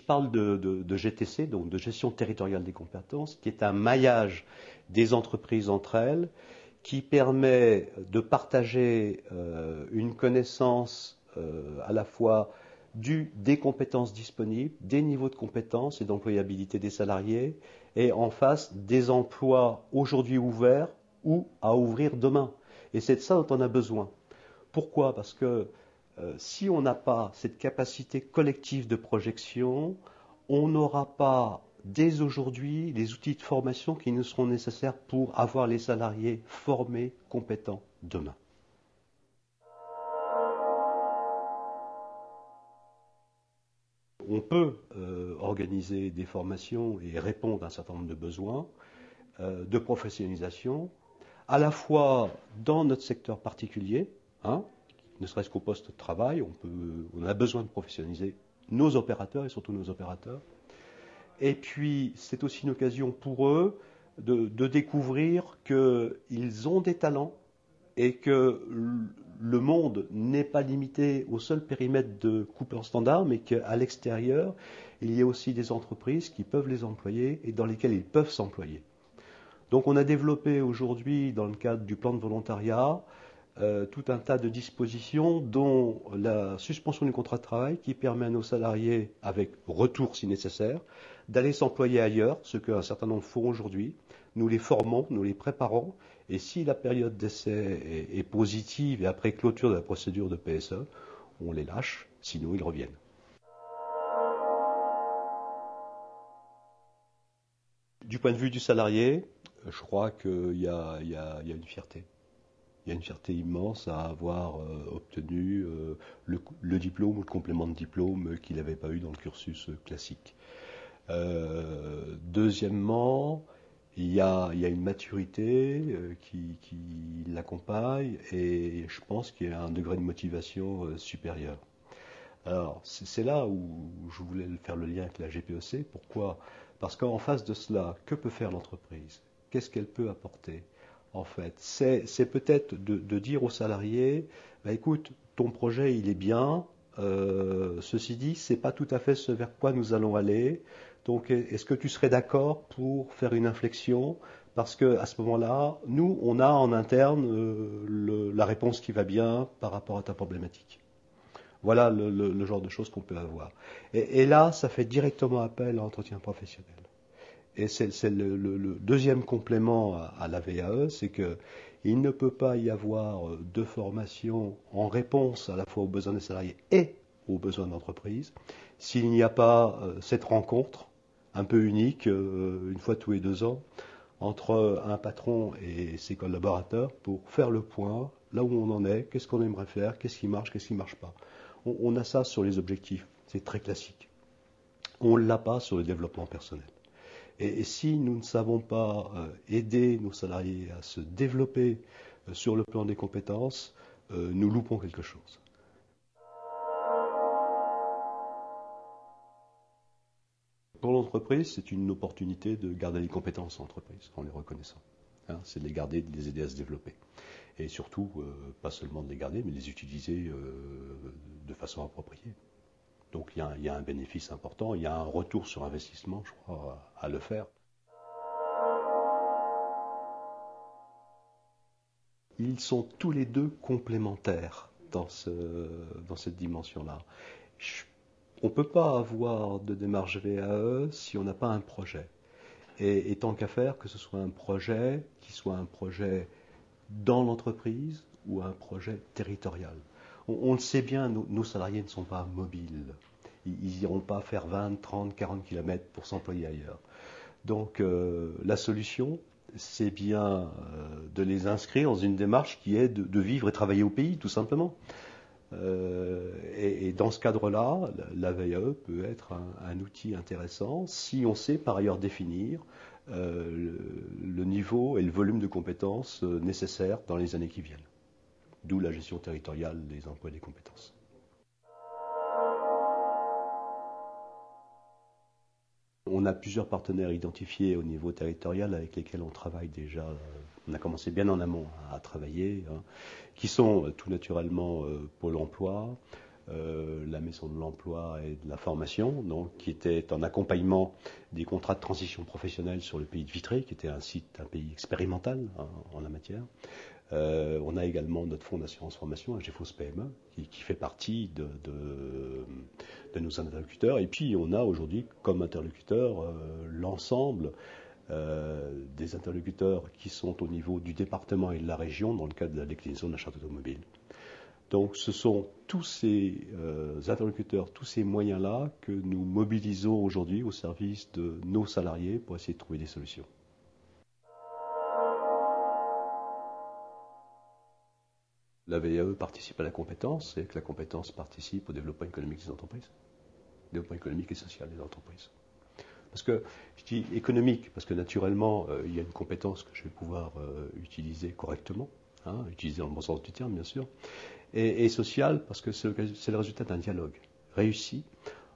parle de GTC, donc de gestion territoriale des compétences, qui est un maillage des entreprises entre elles, qui permet de partager une connaissance à la fois des compétences disponibles, des niveaux de compétences et d'employabilité des salariés, et en face des emplois aujourd'hui ouverts ou à ouvrir demain. Et c'est de ça dont on a besoin. Pourquoi? Parce que si on n'a pas cette capacité collective de projection, on n'aura pas dès aujourd'hui les outils de formation qui nous seront nécessaires pour avoir les salariés formés, compétents demain. On peut organiser des formations et répondre à un certain nombre de besoins de professionnalisation, à la fois dans notre secteur particulier, ne serait-ce qu'au poste de travail, on a besoin de professionnaliser nos opérateurs et surtout nos opérateurs. Et puis, c'est aussi une occasion pour eux de découvrir qu'ils ont des talents et que le monde n'est pas limité au seul périmètre de coupeurs standard, mais qu'à l'extérieur, il y a aussi des entreprises qui peuvent les employer et dans lesquelles ils peuvent s'employer. Donc on a développé aujourd'hui, dans le cadre du plan de volontariat, tout un tas de dispositions, dont la suspension du contrat de travail qui permet à nos salariés, avec retour si nécessaire, d'aller s'employer ailleurs, ce qu'un certain nombre font aujourd'hui. Nous les formons, nous les préparons, et si la période d'essai est positive et après clôture de la procédure de PSE, on les lâche, sinon ils reviennent. Du point de vue du salarié, je crois qu'il y a une fierté. Il y a une fierté immense à avoir obtenu le diplôme ou le complément de diplôme qu'il n'avait pas eu dans le cursus classique. Deuxièmement, il y a une maturité qui l'accompagne et je pense qu'il y a un degré de motivation supérieur. Alors, c'est là où je voulais faire le lien avec la GPEC. Pourquoi? Parce qu'en face de cela, que peut faire l'entreprise? Qu'est-ce qu'elle peut apporter? En fait, c'est peut-être de dire aux salariés, bah, écoute, ton projet il est bien, ceci dit, c'est pas tout à fait ce vers quoi nous allons aller. Donc, est-ce que tu serais d'accord pour faire une inflexion? Parce que à ce moment-là, nous, on a en interne la réponse qui va bien par rapport à ta problématique. Voilà le genre de choses qu'on peut avoir. Et là, ça fait directement appel à l'entretien professionnel. Et c'est le deuxième complément à la VAE, c'est qu'il ne peut pas y avoir de formation en réponse à la fois aux besoins des salariés et aux besoins de l'entreprise s'il n'y a pas cette rencontre un peu unique, une fois tous les 2 ans, entre un patron et ses collaborateurs pour faire le point, là où on en est, qu'est-ce qu'on aimerait faire, qu'est-ce qui marche pas. On a ça sur les objectifs, c'est très classique. On ne l'a pas sur le développement personnel. Et si nous ne savons pas aider nos salariés à se développer sur le plan des compétences, nous loupons quelque chose. Pour l'entreprise, c'est une opportunité de garder les compétences en entreprise, en les reconnaissant. C'est de les garder, de les aider à se développer. Et surtout, pas seulement de les garder, mais de les utiliser de façon appropriée. Donc il y a un bénéfice important, il y a un retour sur investissement, je crois, à le faire. Ils sont tous les deux complémentaires dans cette dimension-là. On ne peut pas avoir de démarche VAE si on n'a pas un projet. Et tant qu'à faire, que ce soit un projet qui soit un projet dans l'entreprise ou un projet territorial. On le sait bien, nos salariés ne sont pas mobiles. Ils n'iront pas faire 20, 30, 40 km pour s'employer ailleurs. Donc la solution, c'est bien de les inscrire dans une démarche qui est de vivre et travailler au pays, tout simplement. Et dans ce cadre-là, la VAE peut être un outil intéressant si on sait par ailleurs définir le niveau et le volume de compétences nécessaires dans les années qui viennent. D'où la gestion territoriale des emplois et des compétences. On a plusieurs partenaires identifiés au niveau territorial avec lesquels on travaille déjà. On a commencé bien en amont à travailler, qui sont tout naturellement Pôle emploi, la Maison de l'Emploi et de la Formation, donc, qui était en accompagnement des contrats de transition professionnelle sur le pays de Vitré, qui était un pays expérimental en la matière. On a également notre fonds d'assurance formation, AGFOS PME, qui fait partie de nos interlocuteurs. Et puis on a aujourd'hui comme interlocuteur l'ensemble des interlocuteurs qui sont au niveau du département et de la région dans le cadre de la déclinaison de la charte automobile. Donc ce sont tous ces interlocuteurs, tous ces moyens-là que nous mobilisons aujourd'hui au service de nos salariés pour essayer de trouver des solutions. La VAE participe à la compétence et que la compétence participe au développement économique des entreprises, développement économique et social des entreprises. Parce que je dis économique, parce que naturellement, il y a une compétence que je vais pouvoir utiliser correctement, utiliser dans le bon sens du terme, bien sûr, et social, parce que c'est le résultat d'un dialogue réussi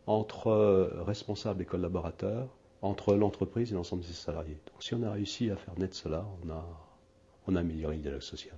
entre responsables et collaborateurs, entre l'entreprise et l'ensemble de ses salariés. Donc si on a réussi à faire naître cela, on a amélioré le dialogue social.